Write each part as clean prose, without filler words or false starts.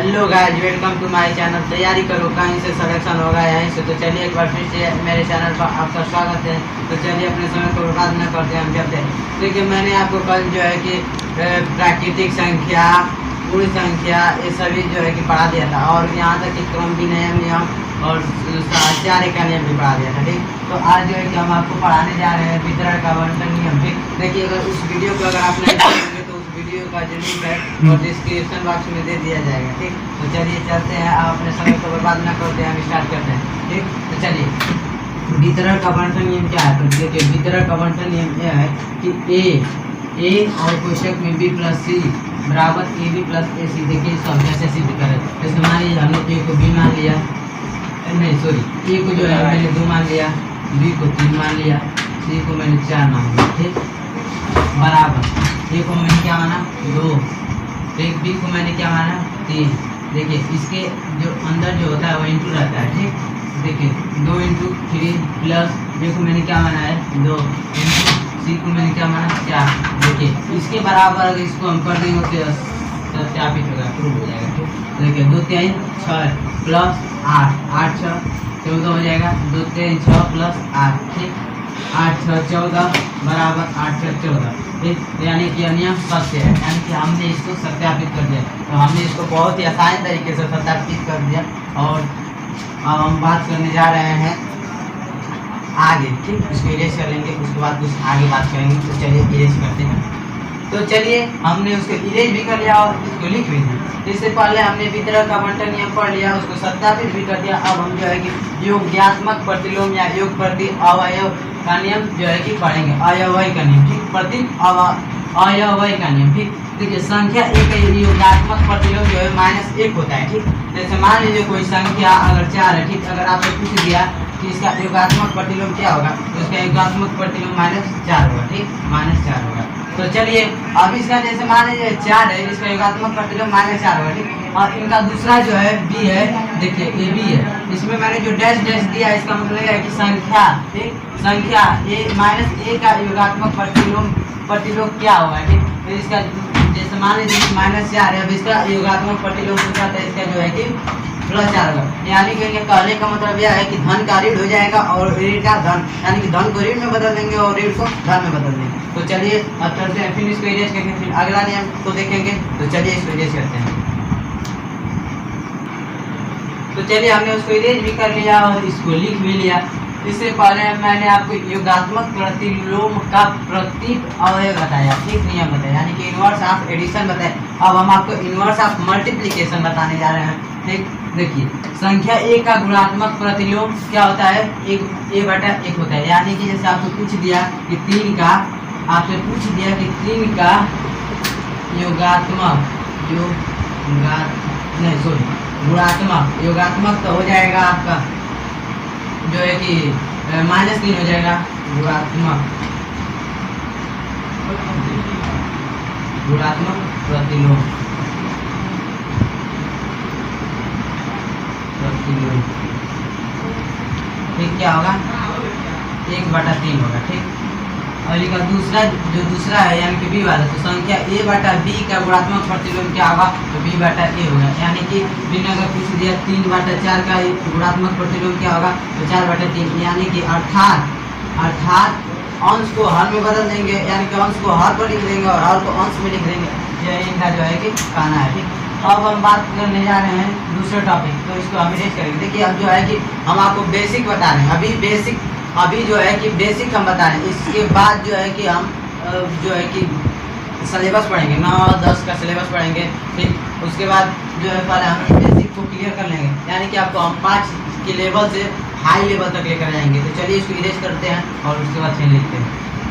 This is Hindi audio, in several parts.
Hello guys, welcome to my channel. तैयारी करो, कहीं से सिलेक्शन होगा यहीं से। तो चलिए एक बार फिर से मेरे चैनल पर आपका स्वागत है। तो चलिए अपने समय को बर्बाद न करते हैं, हम चलते हैं। देखिए मैंने आपको कल जो है कि प्राकृतिक संख्या, पूर्ण संख्या, ये सभी जो है कि पढ़ा दिया था, और यहाँ तक कि क्रम विनय नियम और चार्य का नियम भी पढ़ा दिया था। ठीक, तो आज जो है कि हम आपको पढ़ाने जा रहे हैं वितरण का बंटन नियम। ठीक, देखिए अगर उस वीडियो को अगर आप नहीं देखेंगे तो उस वीडियो का जो लिंक है और डिस्क्रिप्शन बॉक्स में दे दिया जाएगा। ठीक, तो चलिए चलते हैं, आप अपने समय को बर्बाद न करते हैं, हम स्टार्ट करते हैं। ठीक, तो चलिए वितरण का बंटन नियम क्या है। तो देखिए वितरण का बंटन नियम यह है कि ए और कोष्ठक में बी प्लस सी बराबर ए बी प्लस ए सी। देखिए सब जैसे सिद्ध करें, जैसे मान लीजिए हमने ए को बी मान लिया, नहीं सॉरी, ए को जो है मैंने 2 मान लिया, बी को 3 मान लिया, सी को मैंने 4 मान लिया। ठीक, बराबर ए को मैंने क्या माना 2, एक बी को मैंने क्या माना 3। देखिए इसके जो अंदर जो होता है वो इंटू रहता है। ठीक, देखिए 2 × 3 प्लस ए को मैंने क्या माना है 2, सी को मैंने क्या माना 4। देखिए इसके बराबर अगर इसको हम कर देंगे तो सत्यापित होगा, प्रूव हो जाएगा। ठीक, देखिए 2 × 3 = 6 प्लस 8, 8 × 6 = 14 हो जाएगा। 2 × 3 = 6 प्लस 8। ठीक, 8 × 6 = 14 बराबर 8 × 6 = 14। ठीक, यानी कि नियम सत्य है, यानी कि हमने इसको सत्यापित कर दिया। तो हमने इसको बहुत ही आसान तरीके से सत्यापित कर दिया। और अब हम बात करने जा रहे हैं आगे। ठीक, इसको इरेज कर लेंगे, उसके बाद कुछ आगे बात करेंगे। तो चलिए इरेज करते हैं। तो चलिए हमने उसको इरेज भी कर लिया और इसको लिख भी दिया। इससे पहले हमने वितरण का बंटन नियम पढ़ लिया, उसको सत्यापित भी कर दिया। अब हम जो है कि योगात्मक प्रतिलोम या योग प्रति अवयव का नियम जो है कि पढ़ेंगे, अयवय का नियम। ठीक, प्रति अयवय का नियम। ठीक, देखिए संख्या एक योगात्मक प्रतिलोम जो है -1 होता है। ठीक, जैसे मान लीजिए कोई संख्या अगर 4 है। ठीक, अगर आपसे पूछ दिया कि इसका योगात्मक प्रतिलोम क्या होगा, तो इसका योगात्मक प्रतिलोम -4 होगा। ठीक, -4 होगा। तो चलिए अब इसका जैसे मान लीजिए 4 है, इसका योगात्मक प्रतिलोम -4 होगा। ठीक, और इनका दूसरा जो है बी है, देखिए ए बी है, इसमें मैंने जो डैश डैश दिया इसका मतलब है कि संख्या, ठीक, संख्या -a का योगात्मक प्रतिलोम क्या होगा। ठीक, तो इसका जैसे मान लीजिए -4 है, अब इसका योगात्मक प्रतिलोम पूछा था, इसका जो है कि +4 होगा। यानी कि कहने का मतलब यह है कि धन का ऋण हो जाएगा और ऋण का धन, यानी कि धन को ऋण में बदल देंगे और ऋण को धन में बदल देंगे। तो चलिए अब चलते हैं, फिर इसको इरेज करके फिर अगला नियम को देखेंगे। तो चलिए इसको इरेज करते हैं। तो चलिए हमने उसको इरेज भी कर लिया और इसको लिख भी लिया। इससे पहले मैंने आपको योगात्मक प्रतिलोम का प्रतीक अवयव बताया। ठीक, नियम बताया, यानी कि इनवर्स ऑफ एडिशन बताया। अब हम आपको इनवर्स ऑफ मल्टीप्लिकेशन बताने जा रहे हैं। ठीक, देखिए संख्या a का गुणात्मक प्रतिलोम क्या होता है, a/1 होता है। यानी कि जैसे आपको पूछ दिया कि 3 का, आपसे पूछ दिया कि 3 का गुणात्मक तो हो जाएगा आपका जो है कि -3 हो जाएगा। गुणात्मक प्रतिलोम ठीक क्या होगा 1/3 होगा। ठीक, और इसका दूसरा है यानी कि b वाला, तो संख्या a/b का गुणात्मक प्रतिलोम क्या होगा, तो b/a होगा। यानी कि बिन अगर पूछ दिया 3/4 का गुणात्मक प्रतिलोम क्या होगा, तो 4/3। यानी कि अर्थात अंश को हर में बदल देंगे, यानी कि अंश को हर पर लिख देंगे और हर को अंश में लिख देंगे। यह इनका जो है कि कहना है। ठीक, अब हम बात करने जा रहे हैं दूसरे टॉपिक, तो इसको हम इरेज करेंगे। देखिए अब जो है कि हम आपको बेसिक बता रहे हैं, अभी जो है कि बेसिक हम बता रहे हैं। इसके बाद जो है कि हम जो है कि सिलेबस पढ़ेंगे, 9-10 का सिलेबस पढ़ेंगे। ठीक, उसके बाद जो है पहले हम बेसिक को क्लियर कर लेंगे, यानी कि आपको हम 5 के लेवल से हाई लेवल तक लेकर जाएंगे। तो चलिए इसको इरेज करते हैं और उसके बाद फिर लिखते हैं।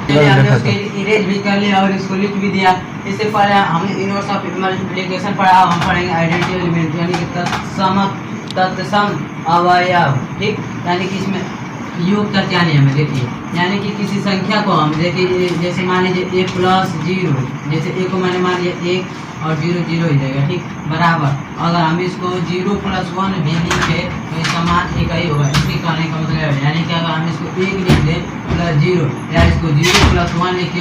चलिए हमने उसके इरेज भी कर लिया और इसको लिख भी दिया। इससे पहले हमने इनवर्स ऑफ मल्टीप्लिकेशन पढ़ा, हम पढ़ेंगे आइडेंटिटी एलिमेंट, यानी कि तत्सम अवयव। ठीक, यानी कि इसमें योग का क्या नियम है, देखिए यानी कि किसी संख्या को हम देखिए, जैसे मान लीजिए a + 0, जैसे a को मैंने मान लिया 1 और 0 0 हो जाएगा। ठीक, बराबर अगर हम इसको 0 + 1 भी लिखे तो इसका मान 1 ही होगा। इसके कहने का मतलब है, यानी कि अगर हम इसको 1 लिख दें +0 या इसको 0 + 1 लिखे,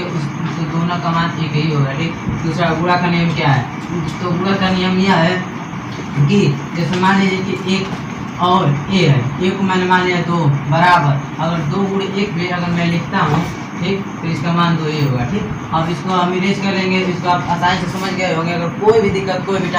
तो दोनों का मान 1 ही होगा। ठीक, दूसरा गुणा का नियम क्या है, तो गुणा का नियम यह है कि जैसे मान लीजिए कि 1 और ए है, ए को मैंने मान लिया 2 बराबर, अगर 2 गुणे 1 भी अगर मैं लिखता हूँ, ठीक, तो इसका मान 2 ए होगा। ठीक, अब इसको हम इरेज कर लेंगे, इसको आप आसानी से समझ गए होंगे। अगर कोई भी दिक्कत, कोई भी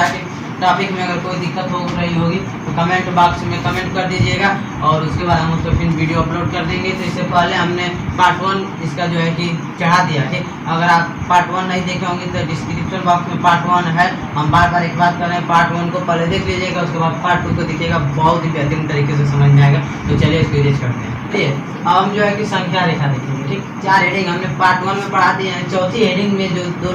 टॉपिक में अगर कोई दिक्कत हो रही होगी तो कमेंट बॉक्स में कमेंट कर दीजिएगा, और उसके बाद हम उसको फिर वीडियो अपलोड कर देंगे। तो इससे पहले हमने पार्ट 1 इसका जो है कि चढ़ा दिया। ठीक, अगर आप पार्ट 1 नहीं देखे होंगे तो डिस्क्रिप्शन बॉक्स में पार्ट 1 है। हम बार बार एक बात कर रहे हैं, पार्ट 1 को पहले देख लीजिएगा, उसके बाद पार्ट 2 को देखिएगा, बहुत ही बेहतरीन तरीके से समझ में आएगा। तो चलिए इसको इरेज करते हैं। ठीक है, अब हम जो है कि संख्या रेखा देखेंगे। ठीक, 4 हेडिंग हमने पार्ट 1 में पढ़ा दिए हैं। चौथी हेडिंग में जो 3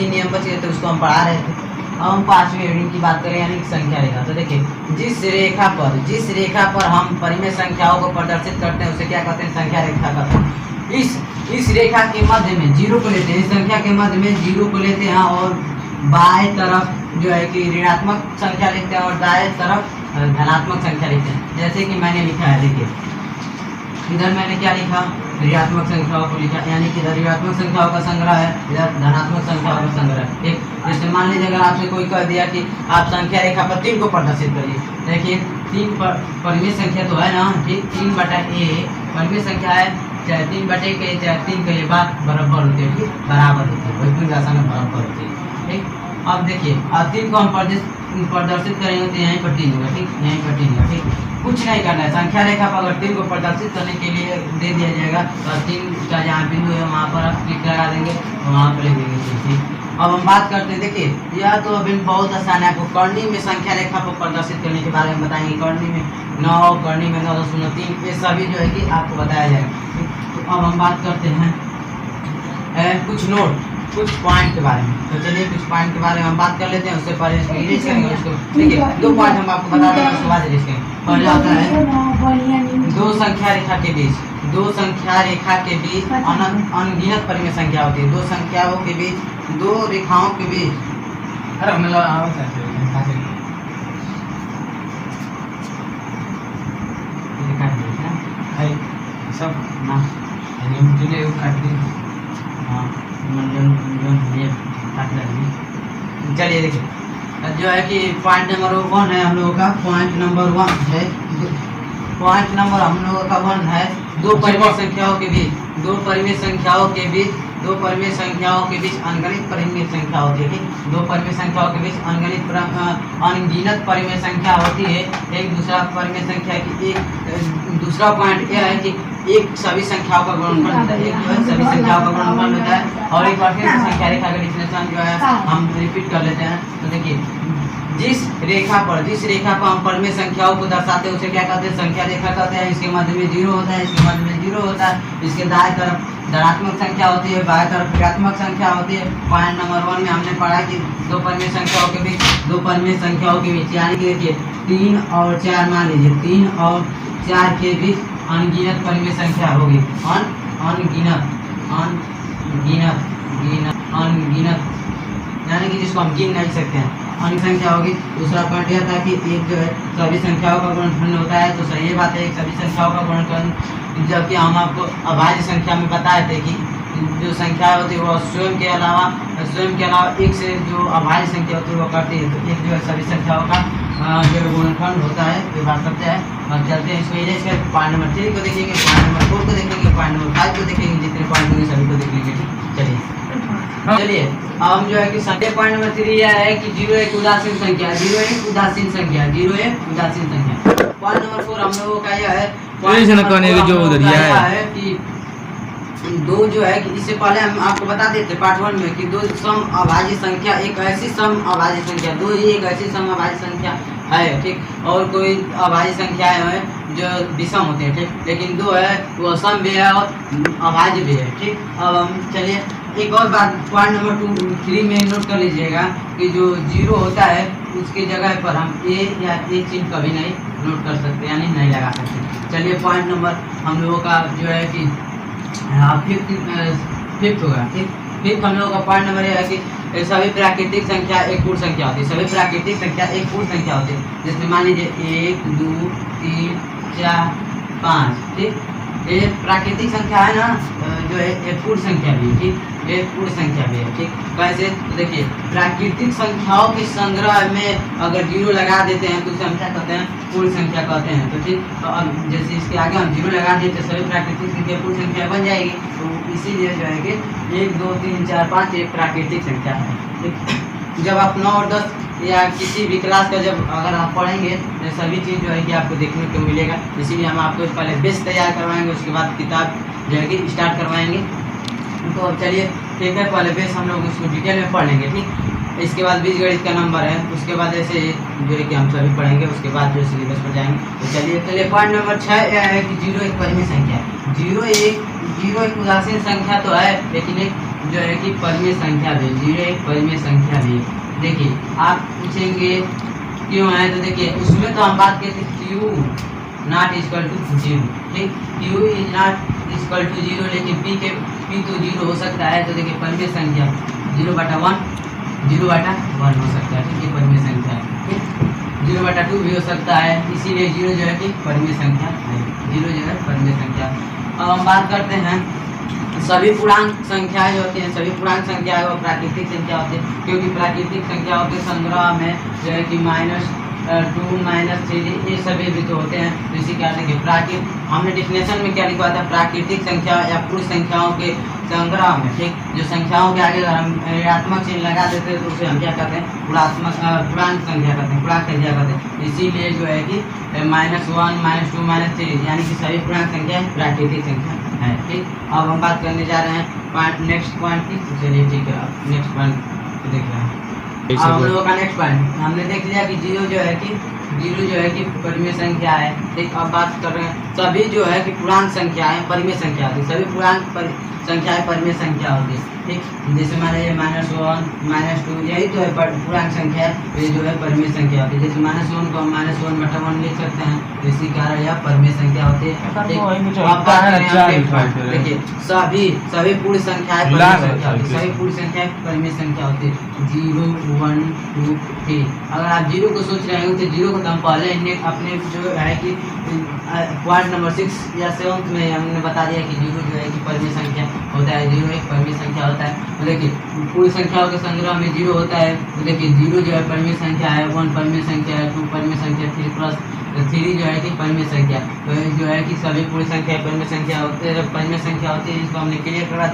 नियम बच गए थे उसको हम पढ़ा रहे थे। अब हम 5वीं हेडिंग की बात करें, यानी संख्या रेखा। तो देखिए, जिस रेखा पर हम परिमेय संख्याओं को प्रदर्शित करते हैं उसे क्या कहते हैं? संख्या रेखा कहते हैं। इस रेखा के मध्य में 0 को लेते हैं, इस संख्या के मध्य में 0 को लेते हैं, और बाएं तरफ जो है कि ऋणात्मक संख्या लिखते हैं और दाएं तरफ धनात्मक संख्या लिखते हैं। जैसे कि मैंने लिखा है, देखिए इधर मैंने क्या लिखा? ऋणात्मक संख्याओं को लिखा, यानी कि इधर ऋणात्मक संख्याओं का संग्रह है, इधर धनात्मक संख्याओं का संग्रह है। ठीक, जैसे मान लीजिए अगर आपसे कोई कह दिया कि आप संख्या रेखा पर 3 को प्रदर्शित करिए, देखिए 3 पर परिमेय संख्या तो है ना। ठीक, 3/a परिमेय संख्या है, चाहे 3/के चाहे 3 के बात बराबर होती है। ठीक, बराबर होती है, भोजपुरी भाषा में बराबर होती है। ठीक, अब देखिए, अब 3 को हम प्रदर्शित करेंगे तो यहीं पर 3 होगा। ठीक, यहीं पर 3 होगा। ठीक, कुछ नहीं करना है, संख्या रेखा पर अगर 3 को प्रदर्शित करने के लिए दे दिया जाएगा तो 3 का जहाँ बिंदु है वहाँ पर आप क्लिक लगा देंगे और वहाँ पर लिख देंगे। ठीक, अब हम बात करते हैं, देखिए यह तो अभी बहुत आसान है। आपको करनी में संख्या रेखा पर प्रदर्शित करने के बारे में बताएंगे। करनी में 9, करनी में 9.3, ये सभी जो है कि आपको बताया जाएगा। तो अब हम बात करते हैं कुछ पॉइंट के बारे में। तो चलिए कुछ पॉइंट के बारे में हम बात कर लेते हैं। उससे पहले इसको इरेज करेंगे। उसको देखिए 2 पॉइंट हम आपको बता देंगे, उसके बाद इरेज करेंगे। पहला होता है 2 संख्या रेखा के बीच, 2 संख्या रेखा के बीच अनगिनत परिमेय संख्या होती है। 2 संख्याओं के बीच, 2 रेखाओं के बीच, अरे मतलब सब ना मुझे काट दी। हाँ, चलिए देखिए, जो है कि पॉइंट नंबर 1 है हम लोगों का। पॉइंट नंबर 1 है, पॉइंट नंबर हम लोगों का 1 है 2 परिमेय संख्याओं के बीच, 2 परिमेय संख्याओं के बीच, 2 परिमेय संख्याओं के बीच अनगणित परिमेय संख्या होती है। 2 परिमेय संख्याओं के बीच अनगिनत परिमेय संख्या होती है। एक दूसरा परिमेय संख्या की एक दूसरा पॉइंट यह है कि एक सभी संख्याओं का गुणनफल होता है, एक जो है सभी संख्याओं का गुणनफल होता है। और एक बार फिर से संख्या रेखा का डिफिनेशन जो है हम रिपीट कर लेते हैं। तो देखिए, जिस रेखा पर हम परिमेय संख्याओं को दर्शाते हैं उसे क्या कहते हैं? संख्या रेखा कहते हैं। इसके मध्य में 0 होता है, इसके मध्य में 0 होता है, इसके दाएं तरफ धनात्मक संख्या होती है, बाएं तरफ ऋणात्मक संख्या होती है। पॉइंट नंबर 1 में हमने पढ़ा कि 2 परिमेय संख्याओं के बीच, 2 परिमेय संख्याओं के बीच, यानी कि देखिए 3 और 4, मान लीजिए 3 और 4 के बीच अनगिनत परिमेय संख्या होगी। अनगिनत यानी कि जिसको हम गिन नहीं सकते हैं, अनगिनत संख्या होगी। दूसरा पॉइंट यह था कि एक जो है सभी संख्याओं का गुणनफल होता है। तो सही बात है, सभी संख्याओं का गुणनफल, जबकि हम आपको अभाज्य संख्या में बताए थे कि जो संख्या होती है वो स्वयं के अलावा एक से जो अभाज्य संख्या होती है वो करती है। तो एक जो है सभी संख्याओं का जो गुणनफल होता है, ये बात करते हैं। और चलते हैं इसको इरेज कर, पॉइंट नंबर 3 को देखेंगे, पॉइंट नंबर 4 को देखेंगे, पॉइंट नंबर 5 को देखेंगे, जितने पॉइंट होंगे सभी को देख लेंगे। चलिए अब हम जो है कि संख्या पॉइंट नंबर 3 यह है कि 0 एक उदासीन संख्या, 0 एक उदासीन संख्या। पॉइंट नंबर 4 हम लोगों का यह है कि 2 जो है कि इससे पहले हम आपको बता देते पार्ट 1 में कि 2 सम अभाज्य संख्या, एक ऐसी सम अभाज्य संख्या, 2 ही एक ऐसी सम अभाज्य संख्या है। ठीक, और कोई अभाज्य संख्याएं हैं जो विषम होती है। ठीक, लेकिन 2 है वो सम भी है और अभाज्य भी है। ठीक, अब हम चलिए एक और बात पॉइंट नंबर 3 में नोट कर लीजिएगा कि जो 0 होता है उसकी जगह पर हम ए या ए चिन्ह कभी नहीं नोट कर सकते, यानी नहीं लगा सकते। चलिए पॉइंट नंबर हम लोगों का जो है कि फिफ्थ होगा। फिफ्थ हम लोगों का पॉइंट नंबर यह है कि सभी प्राकृतिक संख्या एक पूर्ण संख्या होती है। सभी प्राकृतिक संख्या एक पूर्ण संख्या होती है, जिसमें मान लीजिए 1, 2, 3, 4, 5। ठीक, ये प्राकृतिक संख्या है ना, जो है ये पूर्ण संख्या भी है, ठीक, ये पूर्ण संख्या भी है, ठीक। कैसे, तो देखिए प्राकृतिक संख्याओं के संग्रह में अगर जीरो लगा देते हैं तो उसे हम क्या कहते हैं, पूर्ण संख्या कहते हैं। तो ठीक, तो अब जैसे इसके आगे हम जीरो लगा देते सभी प्राकृतिक संख्या पूर्ण संख्या बन जाएगी। तो इसीलिए जो है कि 1 2 3 4 5 एक प्राकृतिक संख्या है, ठीक। जब आप 9 और 10 या किसी भी क्लास का जब अगर आप पढ़ेंगे तो सभी चीज़ जो है कि आपको देखने को मिलेगा। इसीलिए हम आपको पहले बेस तैयार करवाएंगे, उसके बाद किताब जो है कि स्टार्ट करवाएंगे। तो अब चलिए ठीक है, पहले बेस हम लोग उसको डिटेल में पढ़ लेंगे, ठीक। इसके बाद बीजगणित का नंबर है, उसके बाद ऐसे जो है कि हम सभी पढ़ेंगे, उसके बाद जो सिलेबस पर जाएंगे। तो चलिए पॉइंट नंबर 6 यह है कि 0 एक परिमेय संख्या है। 0 एक उदासीन संख्या तो है, लेकिन एक जो है कि परिमेय संख्या भी, 0 एक परिमेय संख्या भी। देखिए आप पूछेंगे क्यों है, तो देखिए उसमें तो हम बात करते क्यू नॉट इक्वल टू 0, ठीक। Q is not equal to 0, लेकिन पी तो 0 हो सकता है। तो देखिए परिमेय संख्या 0/1 0/1 हो सकता है, ठीक है, परिमेय संख्या है, ठीक। 0/2 भी हो सकता है, इसीलिए 0 जो है कि परिमेय संख्या है, 0 जो है परिमेय संख्या। अब हम बात करते हैं सभी पूर्णांक संख्याएं जो होती हैं, सभी पूर्णांक संख्याएं वो प्राकृतिक संख्या होती है, क्योंकि प्राकृतिक संख्याओं के संग्रह में जो है कि -2 -3 ये सभी भी तो होते हैं। तो इसी कारण देखिए प्राकृतिक, हमने डिफिनेशन में क्या लिखा था, प्राकृतिक संख्या या पूर्ण संख्याओं के संग्रह में, ठीक। जो संख्याओं के आगे हम ऋणात्मक चिन्ह लगा देते हैं तो उसे हम क्या कहते हैं, पूर्णांक संख्या कहते हैं, पूर्णांक संख्या कहते हैं। इसीलिए जो है कि -1 -2 -3 यानी कि सभी पूर्णांक संख्या प्राकृतिक संख्या है, ठीक। अब हम बात करने जा रहे हैं नेक्स्ट पॉइंट की। तो चलिए ठीक है, अब नेक्स्ट पॉइंट देख रहे हैं। अब हम लोगों का नेक्स्ट पॉइंट हमने देख लिया कि 0 जो है कि परिमेय संख्या है, ठीक। अब बात कर रहे हैं सभी जो है कि पूर्णांक संख्याएं परिमेय संख्या होती है, सभी पूर्णांक संख्याएं परिमेय संख्या होती है, ठीक। जैसे माने ये -1 -2 यही तो है पूर्णांक संख्या है, ये जो है परिमेय संख्या होती है। जैसे -1 को हम -1/1 लिख सकते हैं, इसी कारण यह परिमेय संख्या होती है, ठीक। देखिए सभी पूर्ण संख्याएं परिमेय संख्या होती है, सभी पूर्ण संख्याएं परिमेय संख्या होती है। 0 1 2 3 अगर आप 0 को सोच रहे हो तो 0 को तो हम पहले अपने जो है कि पॉइंट नंबर 6 या 7 में हमने बता दिया कि 0 जो है कि परिमेय संख्या होता है, 0 एक परिमेय संख्या होता है। तो देखिए पूर्ण संख्याओं के संग्रह में 0 होता है। तो देखिए 0 जो है परिमेय संख्या है, 1 परिमेय संख्या है, 2 परिमेय संख्या, 3 जो है कि परिमेय संख्या। तो जो है कि सभी पूर्ण संख्या परिमेय संख्या होती है, इसको हमने क्लियर करा दिया।